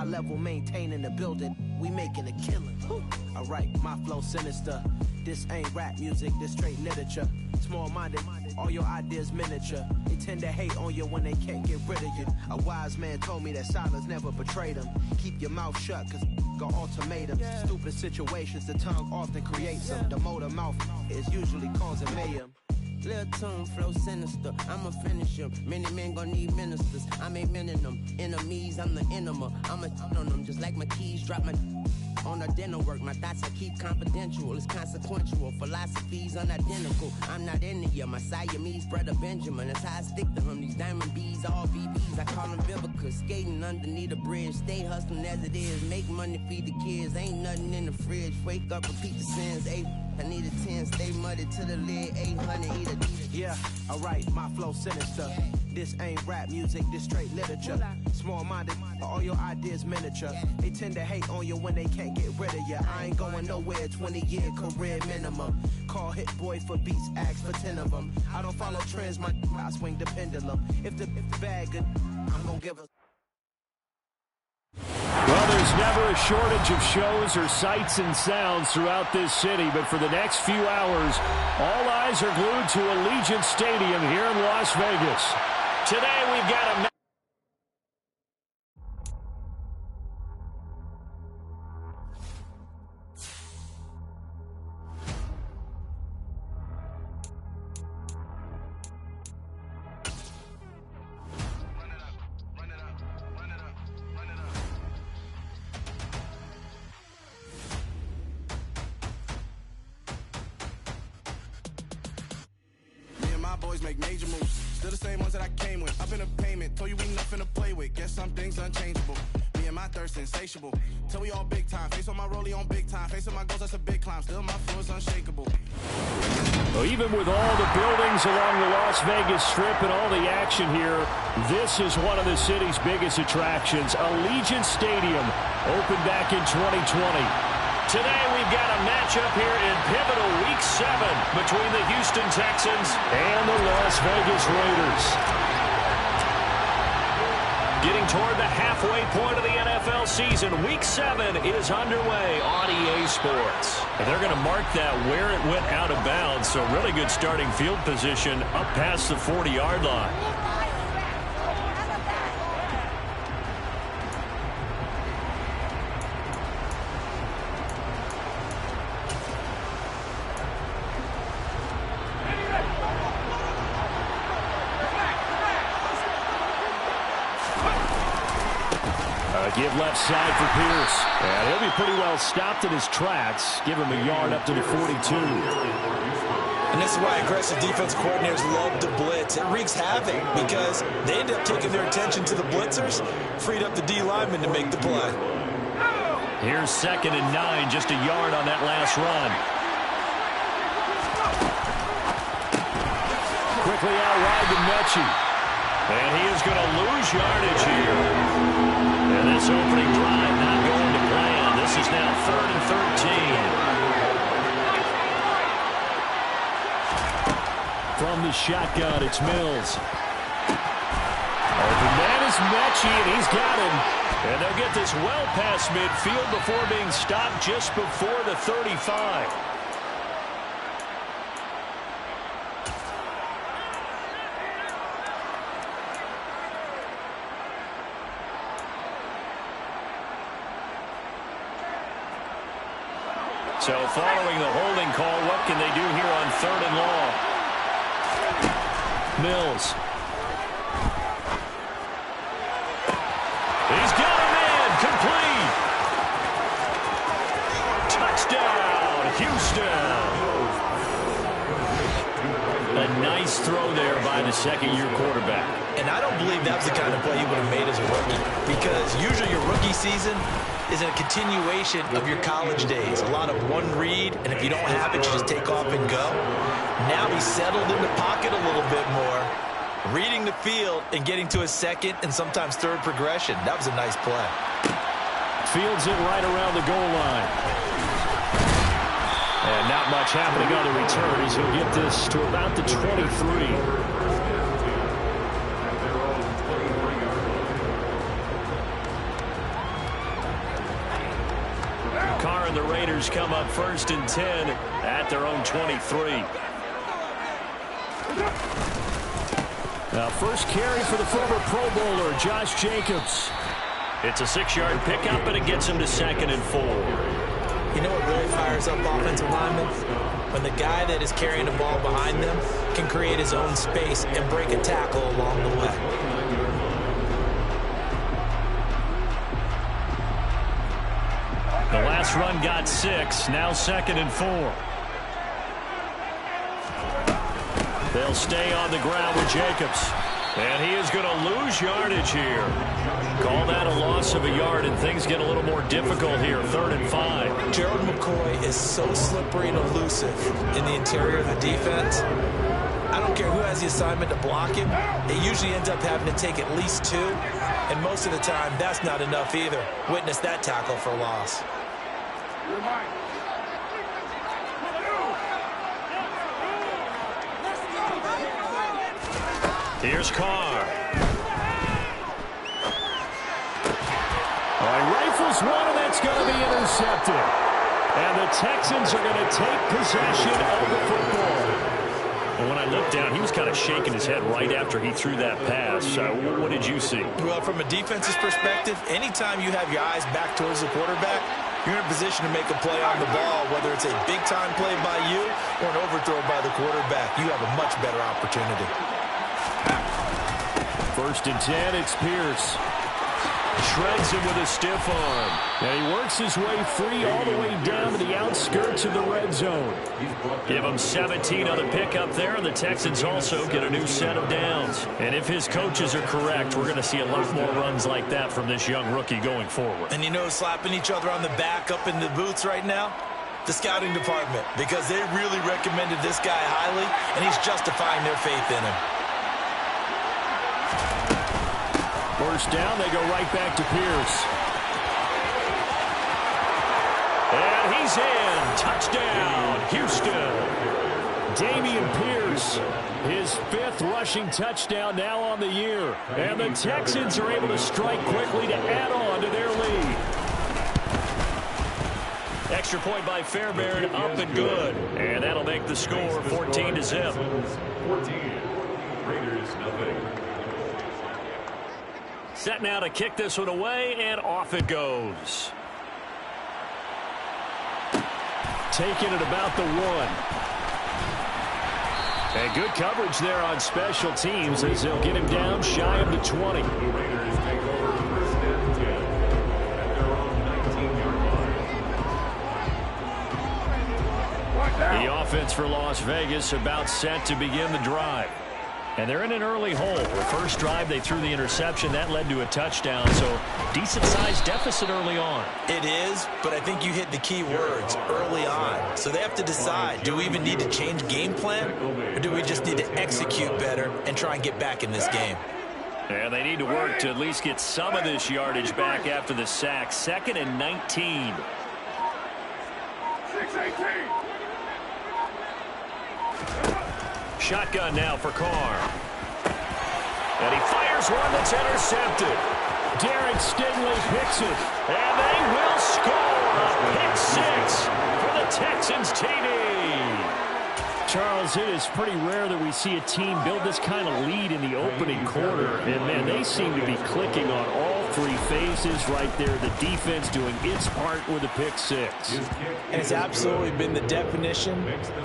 high level, maintaining the building. We making a killing. Alright, my flow sinister. This ain't rap music, this straight literature. Small-minded, all your ideas miniature. They tend to hate on you when they can't get rid of you. A wise man told me that silence never betrayed them. Keep your mouth shut, cause got ultimatums. Stupid situations, the tongue often creates them. The motor mouth is usually causing mayhem. Lil' tune, flow sinister, I'ma finish him. Many men gon' need ministers, I'm a men in them. Enemies, I'm the enema, I'ma on them. Just like my keys, drop my on the dental work. My thoughts I keep confidential, it's consequential. Philosophies unidentical, I'm not in you. My Siamese brother Benjamin, that's how I stick to him. These diamond bees, all BBs, I call them Vivica. Skating underneath the bridge, stay hustling as it is. Make money, feed the kids, ain't nothing in the fridge. Wake up, repeat the sins, I need a 10, stay muddy to the lid, 800, eat a Yeah, alright, my flow sinister. This ain't rap music, this straight literature. Small-minded, all your ideas miniature. They tend to hate on you when they can't get rid of you. I ain't going nowhere, 20-year career minimum. Call Hit Boy for beats, ask for 10 of them. I don't follow trends, I swing the pendulum. If the bag good, I'm gonna give a... Well, there's never a shortage of shows or sights and sounds throughout this city, but for the next few hours, all eyes are glued to Allegiant Stadium here in Las Vegas. Today we've got a... Boys make major moves, still the same ones that I came with. Up in a payment, told you we nothing to play with. Guess some things unchangeable. Me and my thirst insatiable. Till we all big time. Face on my rollie on big time. Face on my goals, that's a big climb. Still my flow is unshakable. Well, even with all the buildings along the Las Vegas Strip and all the action here, this is one of the city's biggest attractions. Allegiant Stadium opened back in 2020. Today we've got a matchup here in pivotal Week 7 between the Houston Texans and the Las Vegas Raiders. Getting toward the halfway point of the NFL season, Week 7 is underway on EA Sports. And they're going to mark that where it went out of bounds, so really good starting field position up past the 40-yard line. Give left side for Pierce. And he'll be pretty well stopped in his tracks. Give him a yard up to the 42. And this is why aggressive defense coordinators love to blitz. It wreaks havoc because they end up taking their attention to the blitzers, freed up the D lineman to make the play. Here's 2nd and 9, just a yard on that last run. Quickly out wide to Mechie. And he is going to lose yardage here. And this opening drive not going to plan. This is now 3rd and 13. From the shotgun, it's Mills. Open man is Mechie, and he's got him. And they'll get this well past midfield before being stopped just before the 35. So following the holding call, what can they do here on 3rd and long? Mills. He's got him in. Complete. Touchdown, Houston. A nice throw there by the second-year quarterback. And I don't believe that was the kind of play he would have made as a rookie, because usually your rookie season is a continuation of your college days. A lot of one read, and if you don't have it, you just take off and go. Now he's settled in the pocket a little bit more, reading the field and getting to his second and sometimes third progression. That was a nice play. Fields it right around the goal line. And not much happening on the return as he'll get this to about the 23. score, and the Raiders come up 1st and 10 at their own 23. Now, first carry for the former Pro Bowler, Josh Jacobs. It's a 6-yard pickup, and it gets him to 2nd and 4. You know what really fires up offensive linemen? When the guy that is carrying the ball behind them can create his own space and break a tackle along the way. The last run got 6, now 2nd and 4. They'll stay on the ground with Jacobs. And he is going to lose yardage here. Call that a loss of a yard, and things get a little more difficult here. 3rd and 5. Gerald McCoy is so slippery and elusive in the interior of the defense. I don't care who has the assignment to block him. It usually ends up having to take at least 2. And most of the time, that's not enough either. Witness that tackle for loss. Here's Carr. Rifles one, and that's going to be intercepted. And the Texans are going to take possession of the football. And when I looked down, he was kind of shaking his head right after he threw that pass. What did you see? Well, from a defense's perspective, anytime you have your eyes back towards the quarterback, you're in a position to make a play on the ball, whether it's a big-time play by you or an overthrow by the quarterback. You have a much better opportunity. 1st and 10, it's Pierce. Shreds him with a stiff arm. And he works his way free all the way down to the outskirts of the red zone. Give him 17 on the pickup there, and the Texans also get a new set of downs. And if his coaches are correct, we're going to see a lot more runs like that from this young rookie going forward. And you know, slapping each other on the back up in the boots right now? The scouting department, because they really recommended this guy highly, and he's justifying their faith in him. 1st down, they go right back to Pierce. And he's in. Touchdown, Houston. Damian Pierce, his 5th rushing touchdown now on the year. And the Texans are able to strike quickly to add on to their lead. Extra point by Fairbairn, up and good. And that'll make the score 14-0. 14. Raiders, nothing. Set now to kick this one away, and off it goes. Taking it about the 1. And good coverage there on special teams as they'll get him down shy of the 20. The Raiders take over 1st and 10 at their own 19-yard line. The offense for Las Vegas about set to begin the drive. And they're in an early hole. The first drive, they threw the interception. That led to a touchdown, so decent-sized deficit early on. It is, but I think you hit the key words, early on. So they have to decide, do we even need to change game plan, or do we just need to execute better and try and get back in this game? And they need to work to at least get some of this yardage back after the sack. 2nd and 19. 6-18. Shotgun now for Carr. And he fires one that's intercepted. Derek Stingley picks it. And they will score a pick 6 for the Texans TD. Charles, it is pretty rare that we see a team build this kind of lead in the opening quarter. And, man, they seem to be clicking on all 3 phases right there. The defense doing its part with a pick 6. And it's absolutely been the definition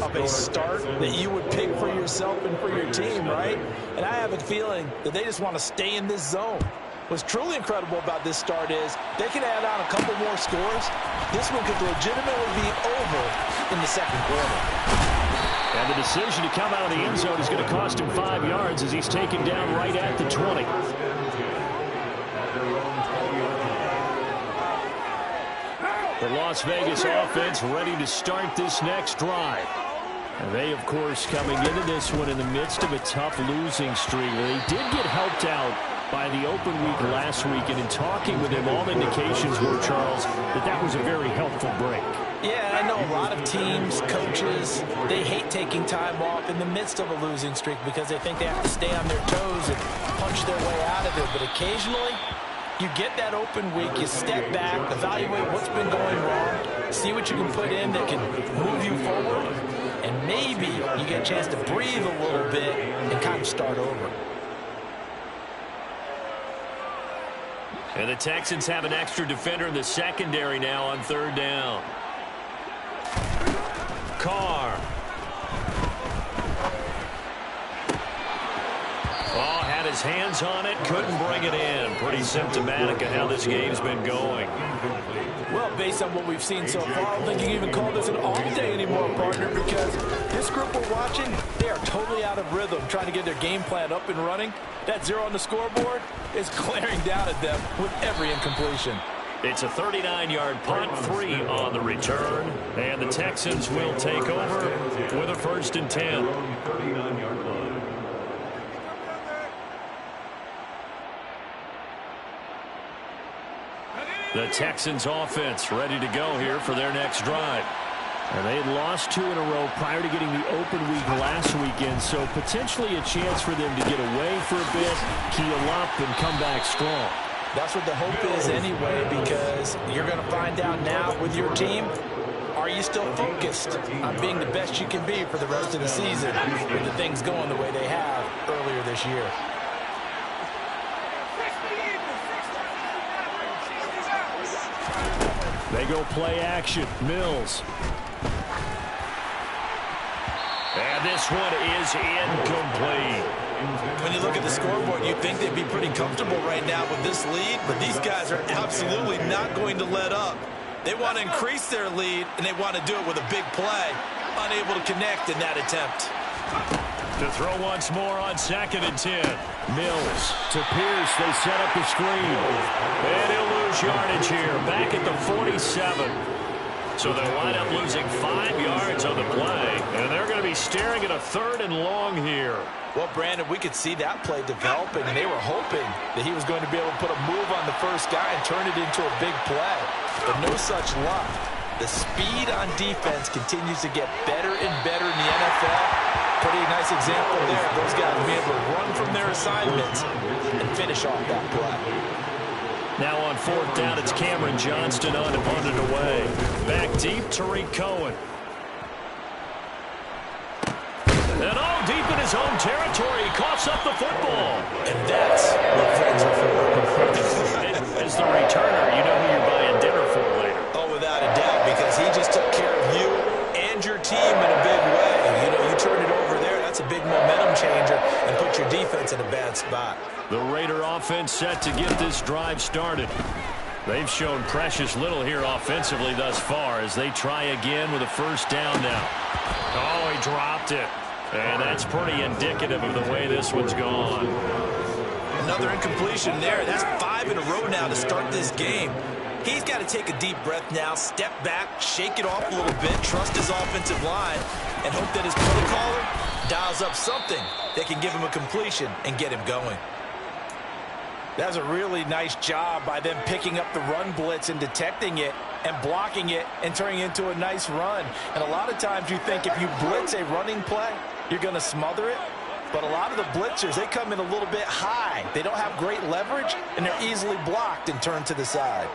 of a start that you would pick for yourself and for your team, right? And I have a feeling that they just want to stay in this zone. What's truly incredible about this start is they can add on a couple more scores. This one could legitimately be over in the 2nd quarter. And the decision to come out of the end zone is going to cost him 5 yards as he's taken down right at the 20. The Las Vegas offense ready to start this next drive. And they, of course, coming into this one in the midst of a tough losing streak. They did get helped out by the open week last week, and in talking with him, all indications were, Charles, that was a very helpful break. Yeah, I know a lot of teams, coaches, they hate taking time off in the midst of a losing streak because they think they have to stay on their toes and punch their way out of it. But occasionally, You get that open week, you step back, evaluate what's been going wrong, see what you can put in that can move you forward, and maybe you get a chance to breathe a little bit and kind of start over. And the Texans have an extra defender in the secondary now on third down. Carr. Oh, had his hands on it, couldn't bring it in. Pretty symptomatic of how this game's been going. Well, based on what we've seen so far, I don't think you can even call this an off day anymore, partner, because this group we're watching, they are totally out of rhythm, trying to get their game plan up and running. That 0 on the scoreboard is glaring down at them with every incompletion. It's a 39-yard punt, 3 on the return, and the Texans will take over with a 1st and 10. 39-yard line. The Texans offense ready to go here for their next drive. And they had lost 2 in a row prior to getting the open week last weekend, so potentially a chance for them to get away for a bit, keel up, and come back strong. That's what the hope is anyway, because you're going to find out now with your team, are you still focused on being the best you can be for the rest of the season with the things going the way they have earlier this year? They go play action. Mills. And this one is incomplete. When you look at the scoreboard, you'd think they'd be pretty comfortable right now with this lead, but these guys are absolutely not going to let up. They want to increase their lead, and they want to do it with a big play. Unable to connect in that attempt. To throw once more on 2nd and 10. Mills to Pierce. They set up the screen. And he'll lose yardage here. Back at the 47. So they'll wind up losing 5 yards on the play. And they're going to be staring at a 3rd and long here. Well, Brandon, we could see that play developing, and they were hoping that he was going to be able to put a move on the first guy and turn it into a big play. But no such luck. The speed on defense continues to get better and better in the NFL. Pretty nice example there. Those guys will be able to run from their assignments and finish off that play. Now on 4th down, it's Cameron Johnston on to punt it away. Back deep, Tariq Cohen. And all deep in his own territory, he coughs up the football. And that's what fans are for. As the returner, you know who you're buying dinner for later. Oh, without a doubt, because he just took care of you and your team in a big way. You know, you turn it over there, that's a big momentum changer, and put your defense in a bad spot. The Raider offense set to get this drive started. They've shown precious little here offensively thus far as they try again with a 1st down now. Oh, he dropped it. And that's pretty indicative of the way this one's gone. Another incompletion there. That's 5 in a row now to start this game. He's got to take a deep breath now, step back, shake it off a little bit, trust his offensive line, and hope that his play caller dials up something that can give him a completion and get him going. That was a really nice job by them picking up the run blitz and detecting it and blocking it and turning it into a nice run. And a lot of times you think if you blitz a running play, you're going to smother it. But a lot of the blitzers, they come in a little bit high. They don't have great leverage, and they're easily blocked and turned to the side.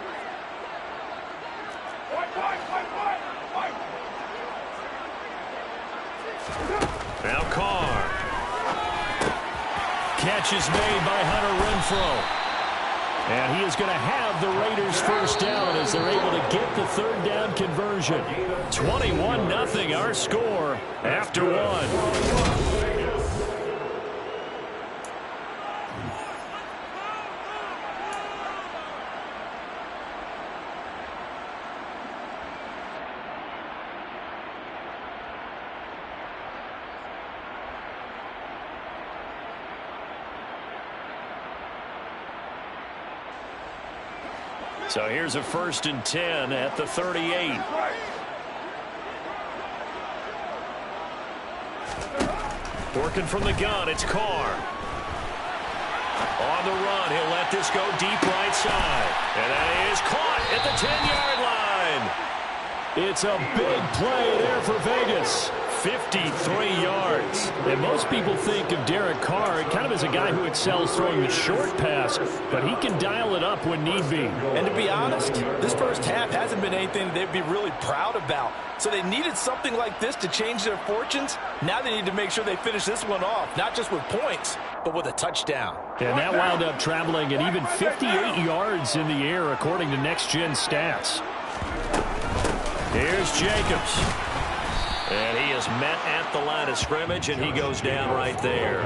Now Carr. Catch is made by Hunter Renfrow. And he is going to have the Raiders 1st down as they're able to get the 3rd down conversion. 21-0 our score after 1. So here's a 1st and 10 at the 38. Working from the gun, it's Carr. On the run, he'll let this go deep right side. And that is caught at the 10-yard line. It's a big play there for Vegas. 53 yards. And most people think of Derek Carr kind of as a guy who excels throwing the short pass, but he can dial it up when need be. And to be honest, this first half hasn't been anything they'd be really proud about. So they needed something like this to change their fortunes. Now they need to make sure they finish this one off, not just with points, but with a touchdown. And that wound up traveling at even 58 yards in the air, according to Next Gen Stats. Here's Jacobs. And he is met at the line of scrimmage, and he goes down right there.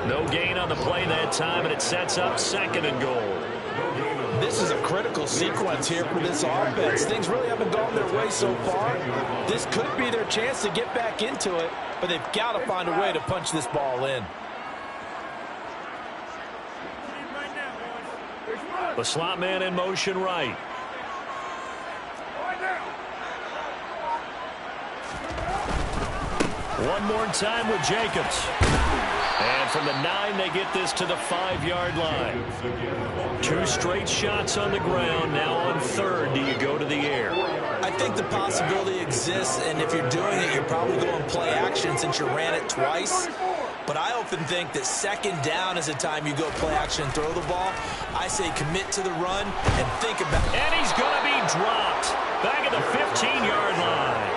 No gain on the play that time, and it sets up 2nd and goal. This is a critical sequence here for this offense. Things really haven't gone their way so far. This could be their chance to get back into it, but they've got to find a way to punch this ball in. The slot man in motion right. One more time with Jacobs. And from the 9, they get this to the 5-yard line. 2 straight shots on the ground. Now on 3rd, do you go to the air? I think the possibility exists, and if you're doing it, you're probably going play action since you ran it twice. But I often think that 2nd down is the time you go play action and throw the ball. I say commit to the run and think about it. And he's going to be dropped back at the 15-yard line.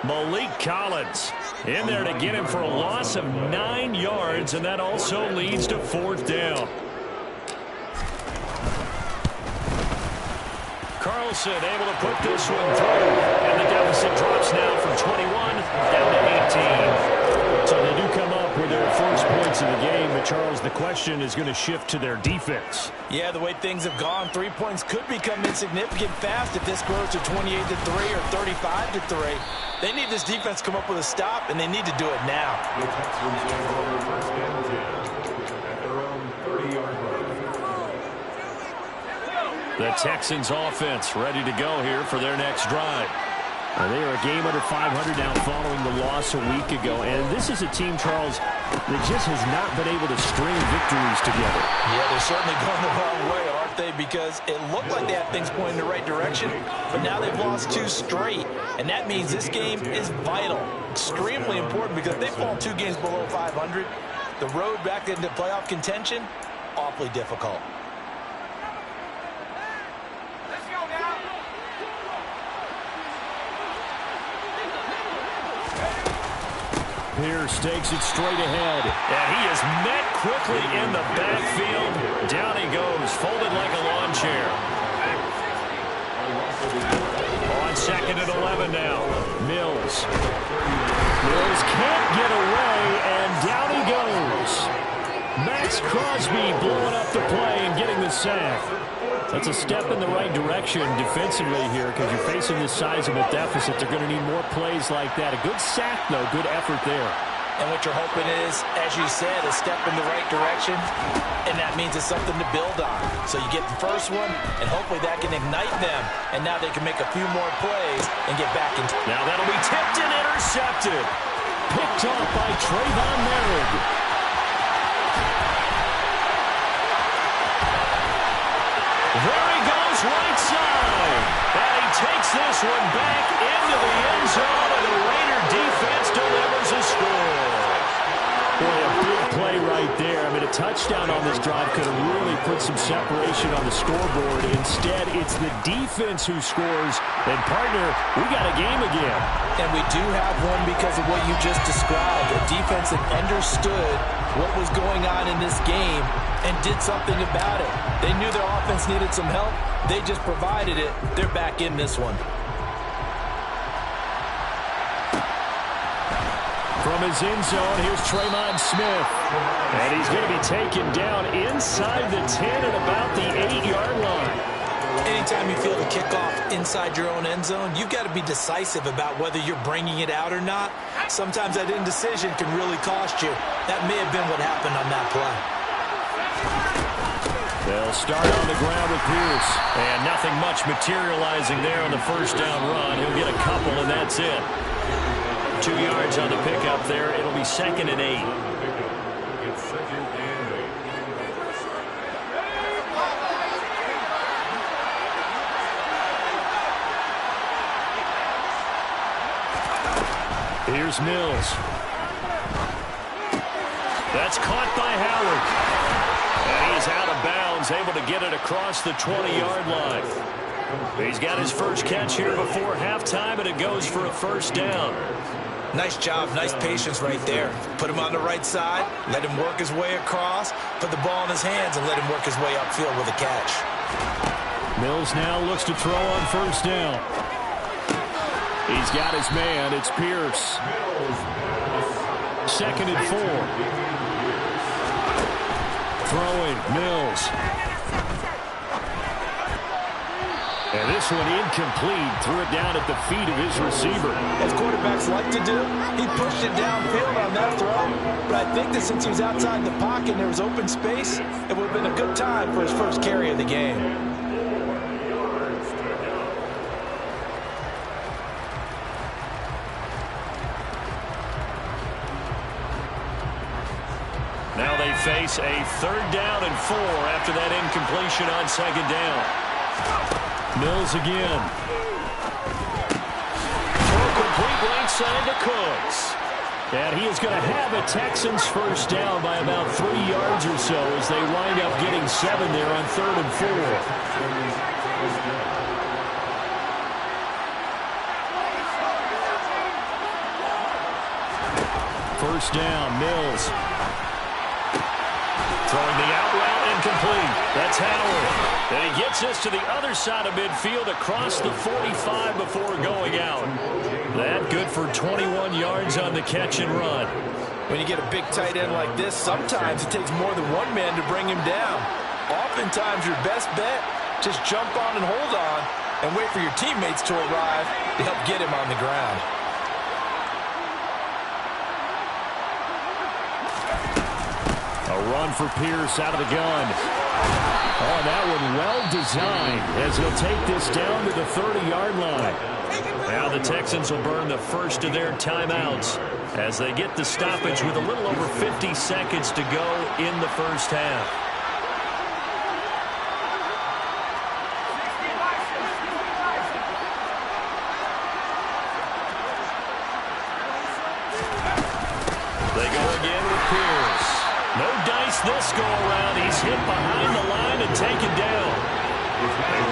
Malik Collins in there to get him for a loss of 9 yards, and that also leads to 4th down. Carlson able to put this one through, and the deficit drops now from 21 down to 18. So they do come up with their first points of the game, but Charles, the question is going to shift to their defense. Yeah, the way things have gone, 3 points could become insignificant fast if this grows to 28-3 or 35-3. They need this defense to come up with a stop, and they need to do it now. The Texans take over 1st and 10 at their own 30-yard line. The Texans offense ready to go here for their next drive. They are a game under 500 now following the loss a week ago. And this is a team, Charles, that just has not been able to string victories together. Yeah, they're certainly going the wrong way, aren't they? Because it looked like they had things pointing in the right direction, but now they've lost 2 straight. And that means this game is vital, extremely important, because if they fall 2 games below 500, the road back into playoff contention, awfully difficult. Pierce takes it straight ahead, and he is met quickly in the backfield. Down he goes, folded like a lawn chair. On 2nd and 11 now. Mills can't get away, and down he goes. Max Crosby blowing up the play and getting the sack. That's a step in the right direction defensively here, because you're facing this sizable deficit. They're going to need more plays like that. A good sack, though. Good effort there. And what you're hoping is, as you said, a step in the right direction, and that means it's something to build on. So you get the first one, and hopefully that can ignite them, and now they can make a few more plays and get back into it. Now that'll be tipped and intercepted. Picked off by Trayvon Merritt. There he goes, right side. And he takes this one back into the end zone, and the Raider defense delivers a score. Boy, a big play right there. I mean, a touchdown on this drive could have really put some separation on the scoreboard. Instead, it's the defense who scores. And, partner, we got a game again. And we do have one because of what you just described. A defense that understood what was going on in this game and did something about it. They knew their offense needed some help. They just provided it. They're back in this one. From his end zone, here's Tremont Smith. And he's going to be taken down inside the 10 at about the 8-yard line. Anytime you feel the kickoff inside your own end zone, you've got to be decisive about whether you're bringing it out or not. Sometimes that indecision can really cost you. That may have been what happened on that play. They'll start on the ground with Pierce. And nothing much materializing there on the first down run. He'll get a couple, and that's it. 2 yards on the pickup there. It'll be 2nd and 8. It's 2nd and 8. Here's Mills. That's caught by Howard. And he's out of bounds, able to get it across the 20-yard line. He's got his first catch here before halftime, and it goes for a first down. Nice job, nice patience right there. Put him on the right side, let him work his way across, put the ball in his hands, and let him work his way upfield with a catch. Mills now looks to throw on first down. He's got his man. It's Pierce. 2nd and 4. Throwing, Mills. And this one incomplete. Threw it down at the feet of his receiver. As quarterbacks like to do, he pushed it downfield on that throw. But I think that since he was outside the pocket and there was open space, it would have been a good time for his first carry of the game. Now they face a 3rd down and 4 after that incompletion on 2nd down. Mills again. Throw complete right side to Cooks. And he is going to have a Texans first down by about 3 yards or so as they wind up getting 7 there on 3rd and 4. First down, Mills. Throwing the out route incomplete. That's Howard. And he gets this to the other side of midfield across the 45 before going out. That good for 21 yards on the catch and run. When you get a big tight end like this, sometimes it takes more than one man to bring him down. Oftentimes your best bet, just jump on and hold on and wait for your teammates to arrive to help get him on the ground. A run for Pierce out of the gun. Oh, and that one well designed as he'll take this down to the 30-yard line. Now the Texans will burn the first of their timeouts as they get the stoppage with a little over 50 seconds to go in the first half. They go again with Pierce. No dice this go around. He's hit behind the line and taken down. A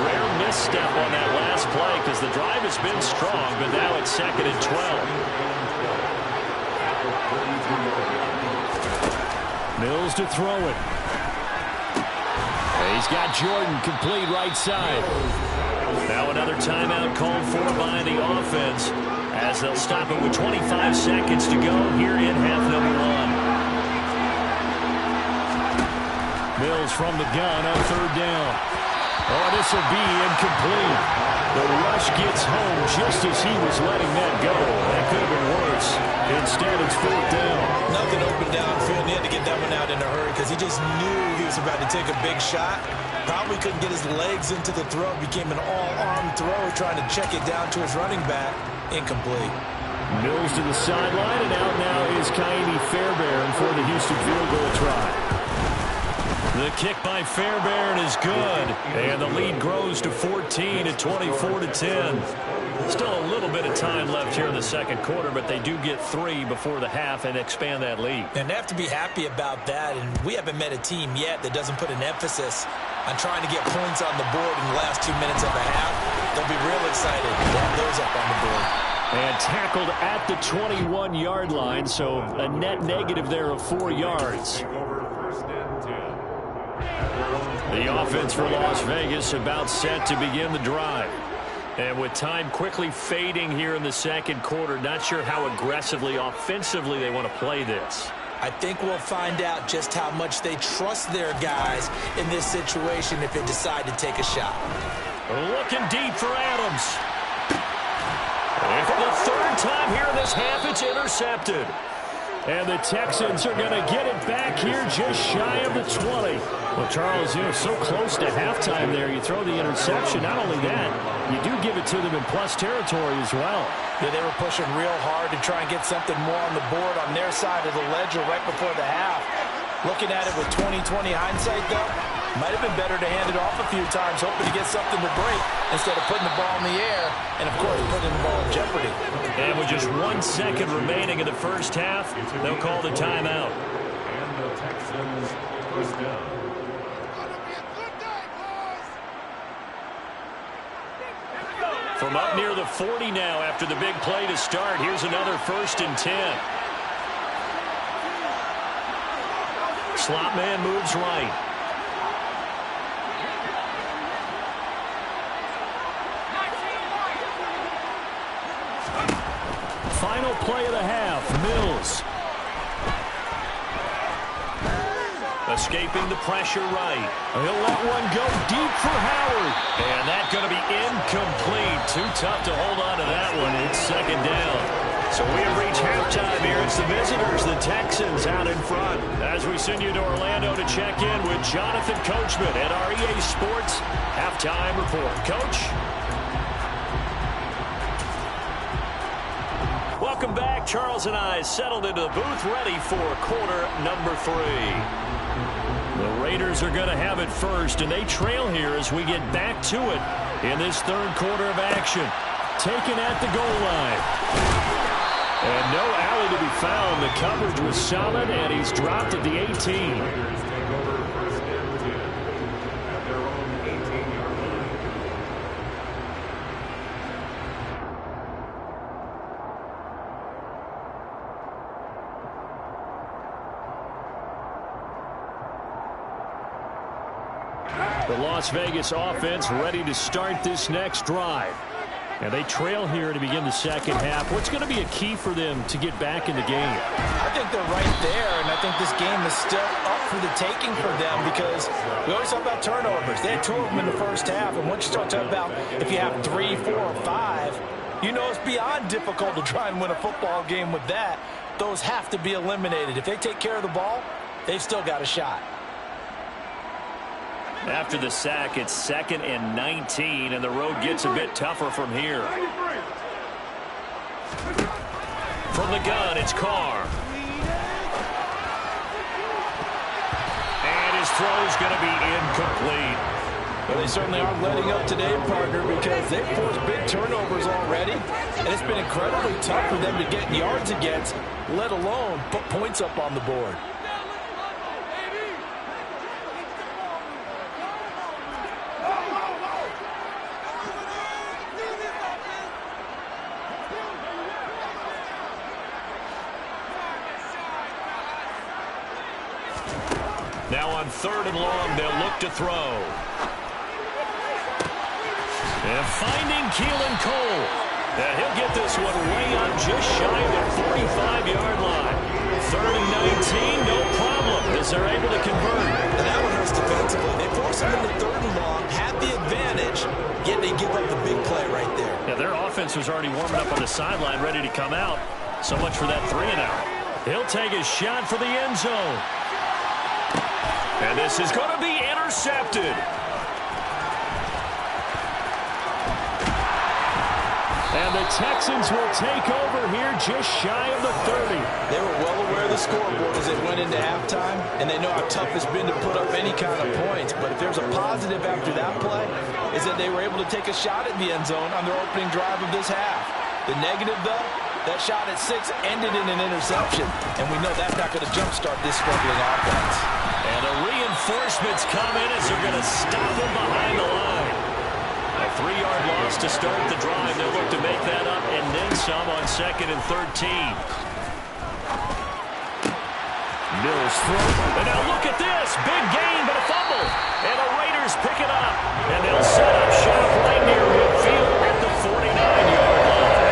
rare misstep on that last play because the drive has been strong, but now it's 2nd and 12. Mills to throw it. He's got Jordan complete right side. Now another timeout called for by the offense as they'll stop it with 25 seconds to go here in half number 1. Mills from the gun on 3rd down. Oh, this will be incomplete. The rush gets home just as he was letting that go. That could have been worse. Instead, it's 4th down. Nothing open downfield. He had to get that one out in a hurry because he just knew he was about to take a big shot. Probably couldn't get his legs into the throw. Became an all-arm throw trying to check it down to his running back. Incomplete. Mills to the sideline, and out now is Kaimi Fairbairn for the Houston field goal try. The kick by Fairbairn is good, and the lead grows to 14 at 24-10. Still a little bit of time left here in the second quarter, but they do get 3 before the half and expand that lead. And they have to be happy about that, and we haven't met a team yet that doesn't put an emphasis on trying to get points on the board in the last 2 minutes of the half. They'll be real excited to have those up on the board. And tackled at the 21-yard line, so a net negative there of 4 yards. The offense for Las Vegas about set to begin the drive. And with time quickly fading here in the second quarter, not sure how aggressively, offensively they want to play this. I think we'll find out just how much they trust their guys in this situation if they decide to take a shot. Looking deep for Adams. And for the 3rd time here in this half, it's intercepted. And the Texans are going to get it back here just shy of the 20. Well, Charles, you're so close to halftime there. You throw the interception. Not only that, you do give it to them in plus territory as well. Yeah, they were pushing real hard to try and get something more on the board on their side of the ledger right before the half. Looking at it with 20/20 hindsight, though, Might have been better to hand it off a few times, hoping to get something to break instead of putting the ball in the air and, of course, putting the ball in jeopardy. And with just 1 second remaining in the first half, they'll call the timeout. And the Texans first down. From up near the 40 now after the big play to start, here's another 1st and 10. Slot man moves right. Final play of the half, Mills. Escaping the pressure right. He'll let one go deep for Howard. And that's going to be incomplete. Too tough to hold on to that one. It's 2nd down. So we have reached halftime here. It's the visitors, the Texans, out in front. As we send you to Orlando to check in with Jonathan Coachman at our EA Sports Halftime Report. Coach? Welcome back. Charles and I settled into the booth ready for quarter number 3. The Raiders are going to have it first, and they trail here as we get back to it in this 3rd quarter of action. Taken at the goal line. And no alley to be found. The coverage was solid, and he's dropped at the 18. Raiders take over 1st and 10 at their own 18-yard line. The Las Vegas offense ready to start this next drive. And they trail here to begin the 2nd half. What's going to be a key for them to get back in the game? I think they're right there, and I think this game is still up for the taking for them because we always talk about turnovers. They had 2 of them in the first half, and once you start talking about if you have 3, 4, or 5, you know it's beyond difficult to try and win a football game with that. Those have to be eliminated. If they take care of the ball, they've still got a shot. After the sack, it's 2nd and 19, and the road gets a bit tougher from here. From the gun, it's Carr. And his throw's going to be incomplete. Well, they certainly aren't letting up today, partner, because they've forced big turnovers already, and it's been incredibly tough for them to get yards against, let alone put points up on the board. Now on 3rd and long, they'll look to throw. And finding Keelan Cole. And he'll get this one way up just shy of the 45-yard line. 3rd and 19, no problem, as they're able to convert. And that one hurts defensively. They force them into 3rd and long, have the advantage, yet they give up the big play right there. Yeah, their offense was already warming up on the sideline, ready to come out. So much for that 3-and-out. He'll take a shot for the end zone. And this is going to be intercepted. And the Texans will take over here just shy of the 30. They were well aware of the scoreboard as they went into halftime, and they know how tough it's been to put up any kind of points. But if there's a positive after that play, is that they were able to take a shot at the end zone on their opening drive of this half. The negative, though, that shot at 6 ended in an interception, and we know that's not going to jumpstart this struggling offense. And the reinforcements come in as they're going to stop him behind the line. A 3-yard loss to start the drive. They'll look to make that up and then some on 2nd and 13. Mills throw. And now look at this. Big gain, but a fumble. And the Raiders pick it up. And they'll set up shop right near midfield at the 49-yard line.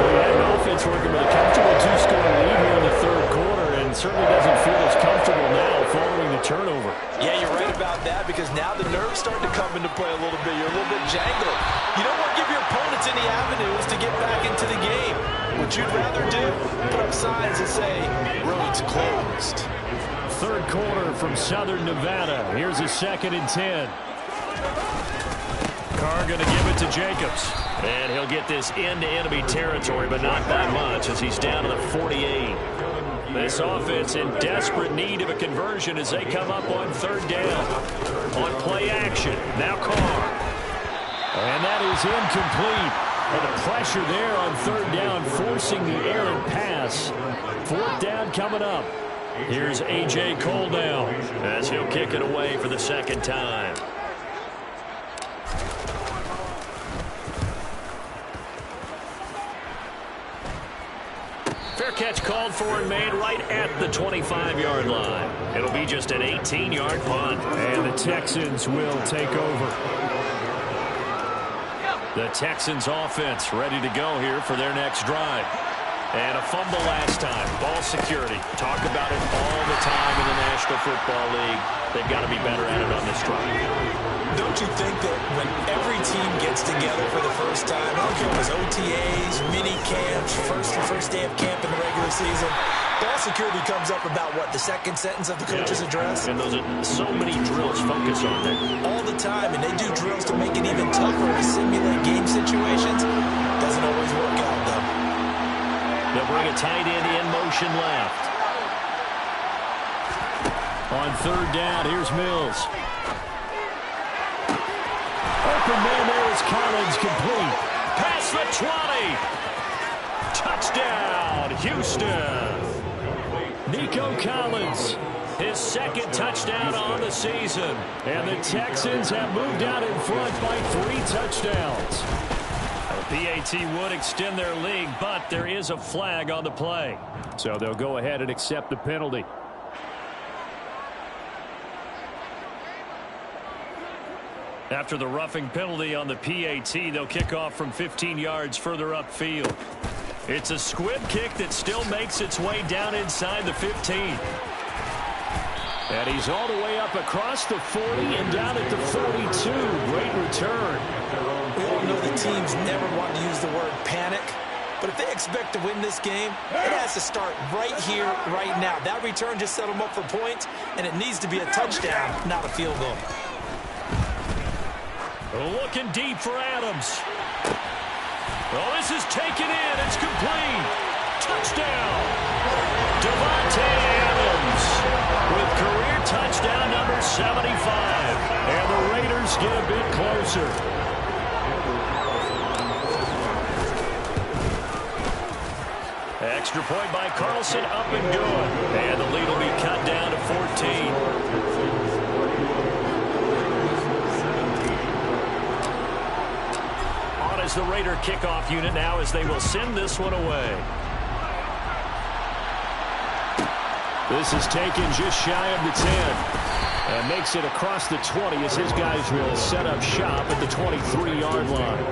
We had an offense working with a comfortable 2-score lead here in the 3rd quarter, and certainly doesn't feel as comfortable now following the turnover. Yeah, you're right about that, because now the nerves start to come into play a little bit. You're a little bit jangled. You don't want to give your opponents any avenues to get back into the game. What you'd rather do, put up signs that say, roads closed. 3rd quarter from Southern Nevada. Here's a 2nd and 10. Carr going to give it to Jacobs. And he'll get this into enemy territory, but not by much as he's down to the 48. This offense in desperate need of a conversion as they come up on third down. On play action, now Carr. And that is incomplete. And the pressure there on third down, forcing the errant pass. Fourth down coming up. Here's A.J. Cole now as he'll kick it away for the second time. Fair catch called for and made right at the 25-yard line. It'll be just an 18-yard punt. And the Texans will take over. The Texans offense ready to go here for their next drive. And a fumble last time. Ball security. Talk about it all the time in the National Football League. They've got to be better at it on this drive. Don't you think that when every team gets together for the first time, I don't care if it's OTAs, mini camps, first day of camp in the regular season, ball security comes up about what, the second sentence of the coach's address? And those are so many drills focus on that. All the time, and they do drills to make it even tougher to simulate game situations. Doesn't always work out, though. They'll bring a tight end in motion left. On third down, here's Mills. Open man there is Collins, complete. Past the 20. Touchdown, Houston. Nico Collins, his second touchdown on the season. And the Texans have moved out in front by 3 touchdowns. PAT would extend their lead, but there is a flag on the play. So they'll go ahead and accept the penalty. After the roughing penalty on the PAT, they'll kick off from 15 yards further upfield. It's a squib kick that still makes its way down inside the 15. And he's all the way up across the 40 and down at the 42. Great return. We all know the teams never want to use the word panic, but if they expect to win this game, it has to start right here, right now. That return just set them up for points, and it needs to be a touchdown, not a field goal. Looking deep for Adams. Well, this is taken in. It's complete. Touchdown. Devontae Adams with career touchdown number 75. And the Raiders get a bit closer. Extra point by Carlson, up and good. And the lead will be cut down to 14. As the Raider kickoff unit now as they will send this one away. This is taken just shy of the 10 and makes it across the 20 as his guys will set up shop at the 23-yard line.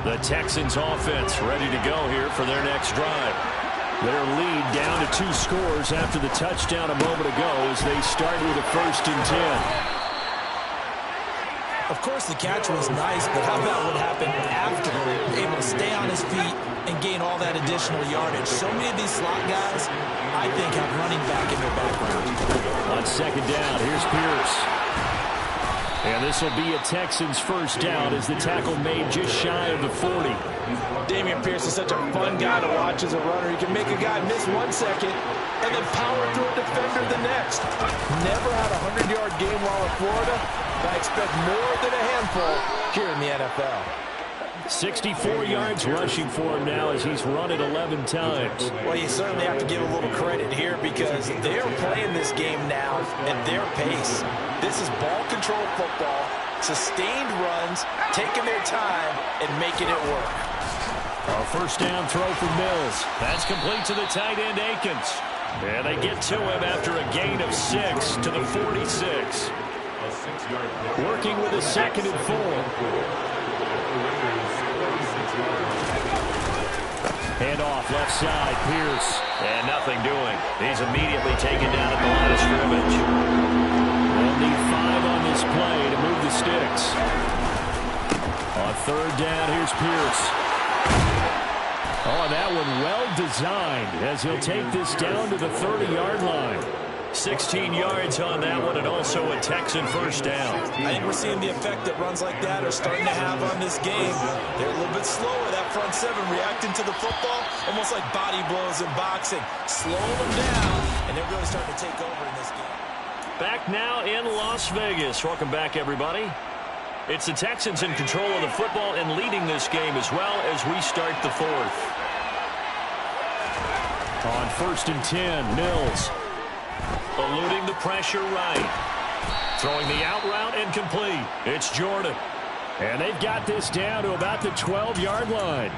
The Texans offense ready to go here for their next drive. Their lead down to 2 scores after the touchdown a moment ago as they start with a 1st and 10. Of course, the catch was nice, but how about what happened after? Able to stay on his feet and gain all that additional yardage. So many of these slot guys, I think, have running back in their background. On second down, here's Pierce. And this will be a Texans first down as the tackle made just shy of the 40. Dameon Pierce is such a fun guy to watch as a runner. He can make a guy miss 1 second and then power through a defender the next. Never had a 100-yard game while in Florida, but I expect more than a handful here in the NFL. 64 yards rushing for him now as he's run it 11 times. Well, you certainly have to give a little credit here because they're playing this game now at their pace. This is ball control football, sustained runs, taking their time, and making it work. A first down throw for Mills. That's complete to the tight end, Akins. And they get to him after a gain of 6 to the 46. Working with a 2nd and 4. Hand off left side, Pierce. And nothing doing. He's immediately taken down at the line of scrimmage. They'll need 5 on this play to move the sticks. On third down, here's Pierce. Oh, that one well designed as he'll take this down to the 30-yard line. 16 yards on that one, and also a Texan first down. I think we're seeing the effect that runs like that are starting to have on this game. They're a little bit slower, that front seven, reacting to the football, almost like body blows in boxing. Slowing them down, and they're really starting to take over in this game. Back now in Las Vegas. Welcome back, everybody. It's the Texans in control of the football and leading this game as well as we start the fourth. On 1st and 10, Mills. Eluding the pressure right. Throwing the out route incomplete. It's Jordan. And they've got this down to about the 12-yard line.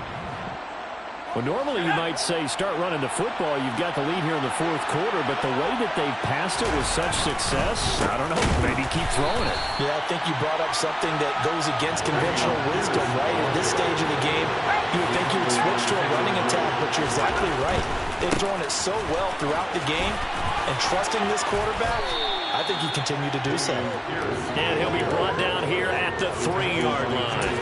Well, normally you might say start running the football. You've got the lead here in the fourth quarter, but the way that they've passed it with such success, I don't know, maybe keep throwing it. Yeah, I think you brought up something that goes against conventional wisdom, right? At this stage of the game, you would think you would switch to a running attack, but you're exactly right. They've thrown it so well throughout the game, and trusting this quarterback, I think you continue to do so. And he'll be brought down here at the 3-yard line.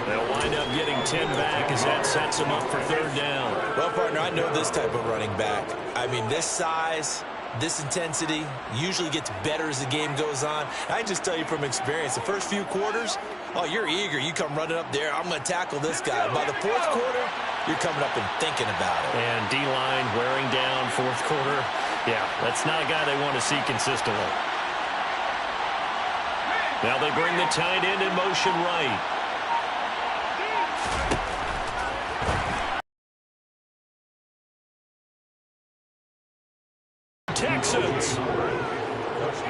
They'll wind up getting 10 back as that sets them up for 3rd down. Well, partner, I know this type of running back. I mean, this size, this intensity usually gets better as the game goes on. I just tell you from experience, the first few quarters, oh, you're eager. You come running up there, I'm going to tackle this guy. By the 4th quarter, you're coming up and thinking about it. And D-line wearing down 4th quarter. Yeah, that's not a guy they want to see consistently. Now they bring the tight end in motion right. Texans.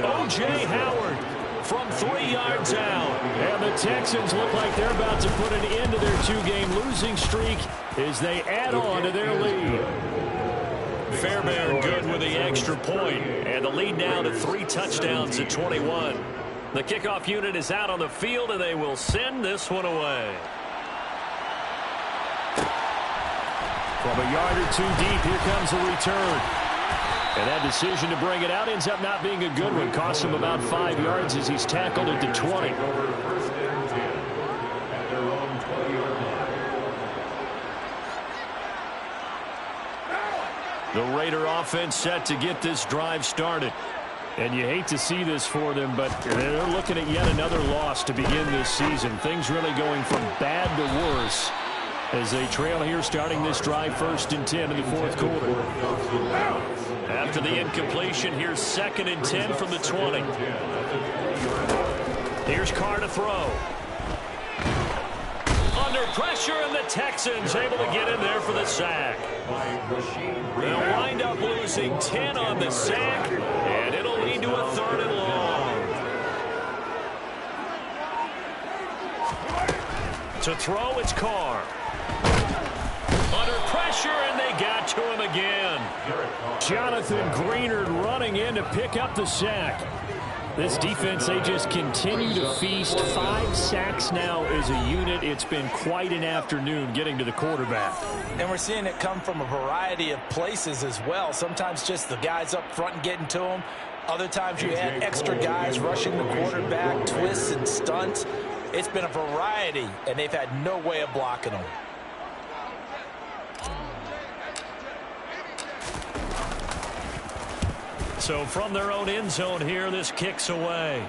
O.J. Howard from 3 yards out. And the Texans look like they're about to put an end to their 2-game losing streak as they add on to their lead. Fairbairn good with the extra point, and the lead now to 3 touchdowns at 21. The kickoff unit is out on the field, and they will send this one away. From a yard or 2 deep, here comes the return. And that decision to bring it out ends up not being a good one. Costs him about 5 yards as he's tackled at the 20. The Raider offense set to get this drive started. And you hate to see this for them, but they're looking at yet another loss to begin this season. Things really going from bad to worse as they trail here starting this drive 1st and 10 in the 4th quarter. After the incompletion, here's 2nd and 10 from the 20. Here's Carr to throw. Under pressure, and the Texans able to get in there for the sack. They'll wind up losing 10 on the sack, and it'll lead to a 3rd and long. To throw, it's Carr. Under pressure, and they got to him again. Jonathan Greenard running in to pick up the sack. This defense, they just continue to feast. 5 sacks now as a unit. It's been quite an afternoon getting to the quarterback. And we're seeing it come from a variety of places as well. Sometimes just the guys up front and getting to him. Other times you add extra guys rushing the quarterback, twists and stunts. It's been a variety, and they've had no way of blocking them. So from their own end zone here, this kicks away.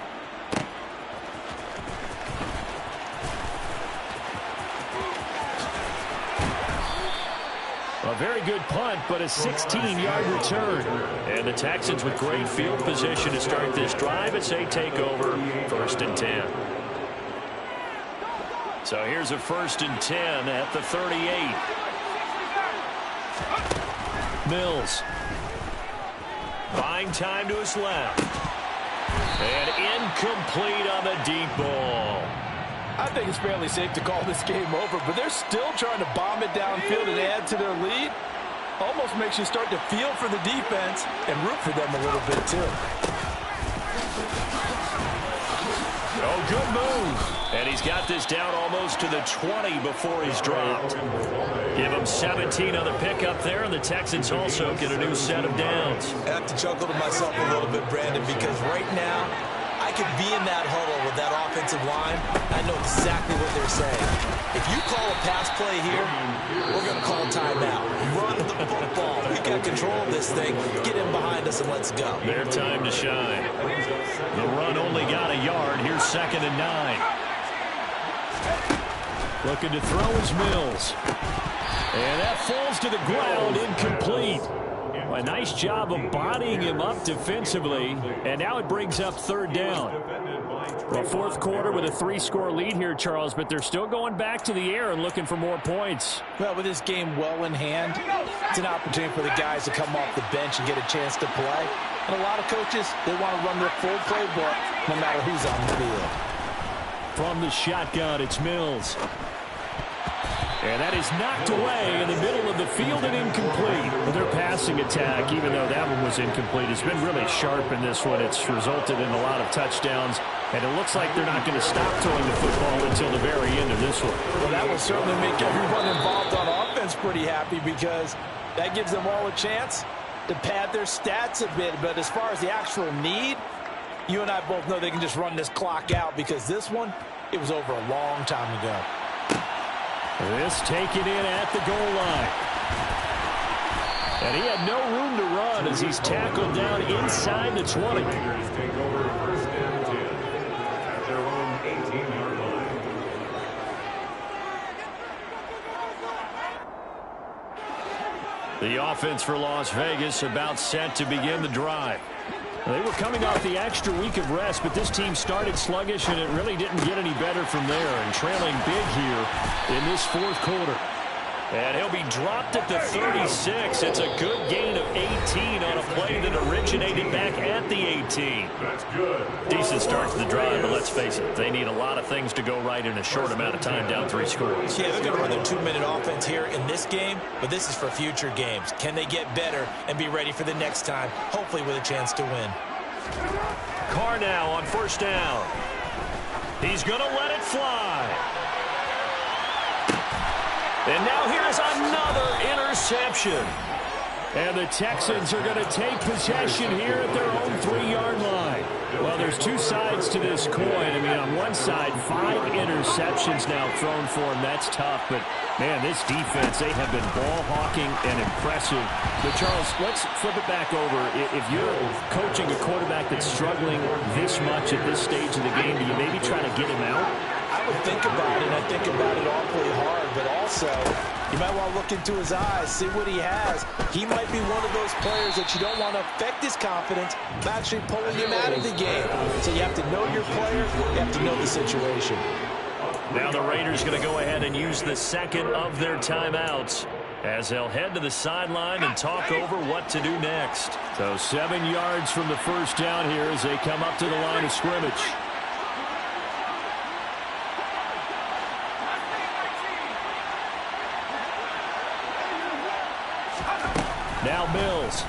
A very good punt, but a 16-yard return. And the Texans with great field position to start this drive as they take over 1st and 10. So here's a 1st and 10 at the 38. Mills. Buying time to his left. And incomplete on the deep ball. I think it's fairly safe to call this game over, but they're still trying to bomb it downfield and add to their lead. Almost makes you start to feel for the defense and root for them a little bit, too. Oh, good move. And he's got this down almost to the 20 before he's dropped. Give him 17 on the pickup there, and the Texans also get a new set of downs. I have to chuckle to myself a little bit, Brandon, because right now I I could be in that huddle with that offensive line. I know exactly what they're saying. If you call a pass play here, we're going to call timeout. Run the football. We got control of this thing. Get in behind us and let's go. Their time to shine. The run only got a yard. Here's 2nd and 9. Looking to throw is Mills. And that falls to the ground, incomplete. A nice job of bodying him up defensively, and now it brings up 3rd down. Well, 4th quarter with a 3-score lead here, Charles, but they're still going back to the air and looking for more points. Well, with this game well in hand, it's an opportunity for the guys to come off the bench and get a chance to play. And a lot of coaches, they want to run their full playbook no matter who's on the field. From the shotgun, it's Mills. And that is knocked away in the middle of the field and incomplete. Well, their passing attack, even though that one was incomplete, has been really sharp in this one. It's resulted in a lot of touchdowns, and it looks like they're not going to stop throwing the football until the very end of this one. Well, that will certainly make everyone involved on offense pretty happy because that gives them all a chance to pad their stats a bit. But as far as the actual need, you and I both know they can just run this clock out because this one, it was over a long time ago. This taken in at the goal line. And he had no room to run as he's tackled down inside the 20. Take over 1st and 10 at their own 18-yard line. The offense for Las Vegas about set to begin the drive. They were coming off the extra week of rest, but this team started sluggish, and it really didn't get any better from there, and trailing big here in this 4th quarter. And he'll be dropped at the 36. It's a good gain of 18 on a play that originated back at the 18. That's good. Decent start to the drive, but let's face it, they need a lot of things to go right in a short amount of time, down 3 scores. Yeah, they're going to run their 2-minute offense here in this game, but this is for future games. Can they get better and be ready for the next time, hopefully with a chance to win? Carr now on 1st down. He's going to let it fly. And now here's another interception. And the Texans are going to take possession here at their own 3-yard line. Well, there's 2 sides to this coin. I mean, on one side, 5 interceptions now thrown for him. That's tough. But, man, this defense, they have been ball hawking and impressive. But, Charles, let's flip it back over. If you're coaching a quarterback that's struggling this much at this stage of the game, do you maybe try to get him out? I would think about it, and I think about it awfully hard, but also you might want to look into his eyes, see what he has. He might be one of those players that you don't want to affect his confidence by actually pulling him out of the game. So you have to know your player, you have to know the situation. Now the Raiders going to go ahead and use the 2nd of their timeouts as they'll head to the sideline and talk over what to do next. So 7 yards from the 1st down here as they come up to the line of scrimmage. Now Mills.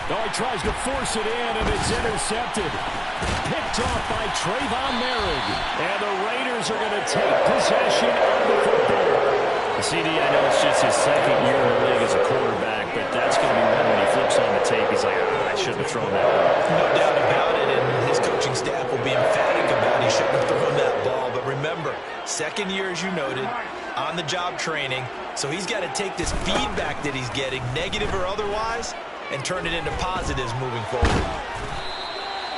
Oh, he tries to force it in, and it's intercepted. Picked off by Trayvon Merrick. And the Raiders are going to take possession of the football. CD, I know it's just his 2nd year in the league as a quarterback, but that's going to be one when he flips on the tape. He's like, I shouldn't have thrown that ball. No doubt about it, and his coaching staff will be emphatic about he shouldn't have thrown that ball. But remember, 2nd year, as you noted, on-the-job training. So he's got to take this feedback that he's getting, negative or otherwise, and turn it into positives moving forward.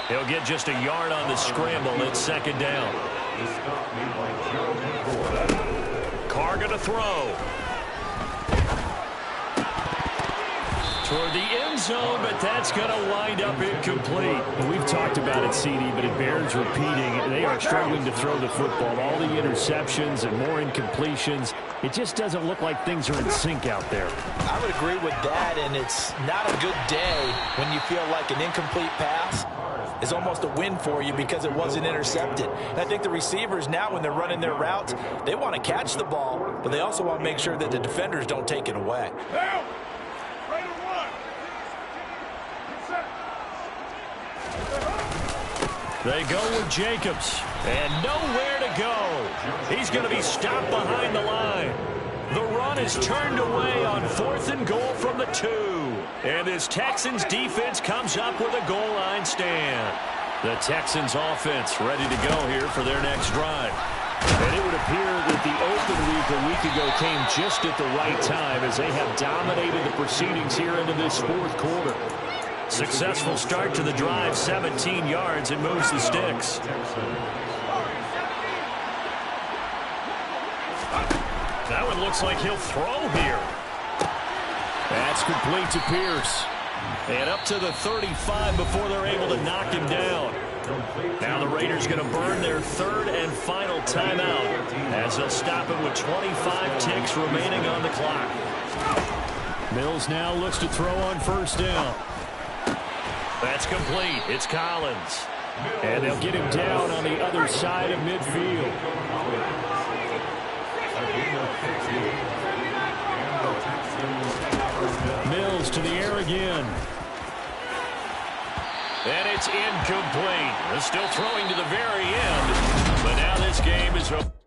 He'll get just a yard on the scramble. It's 2nd down. Carr going to throw. Toward the end zone, but that's going to wind up incomplete. We've talked about it, CD, but it bears repeating. They are struggling to throw the football. All the interceptions and more incompletions. It just doesn't look like things are in sync out there. I would agree with that, and it's not a good day when you feel like an incomplete pass is almost a win for you because it wasn't intercepted. And I think the receivers now, when they're running their routes, they want to catch the ball, but they also want to make sure that the defenders don't take it away. They go with Jacobs, and nowhere to go. He's going to be stopped behind the line. The run is turned away on 4th and goal from the 2. And this Texans defense comes up with a goal line stand. The Texans offense ready to go here for their next drive. And it would appear that the open week a week ago came just at the right time as they have dominated the proceedings here into this fourth quarter. Successful start to the drive, 17 yards, and moves the sticks. That one looks like he'll throw here. That's complete to Pierce. And up to the 35 before they're able to knock him down. Now the Raiders going to burn their third and final timeout as they'll stop it with 25 ticks remaining on the clock. Mills now looks to throw on first down. That's complete. It's Collins. And they'll get him down on the other side of midfield. Mills to the air again. And it's incomplete. They're still throwing to the very end. But now this game is over.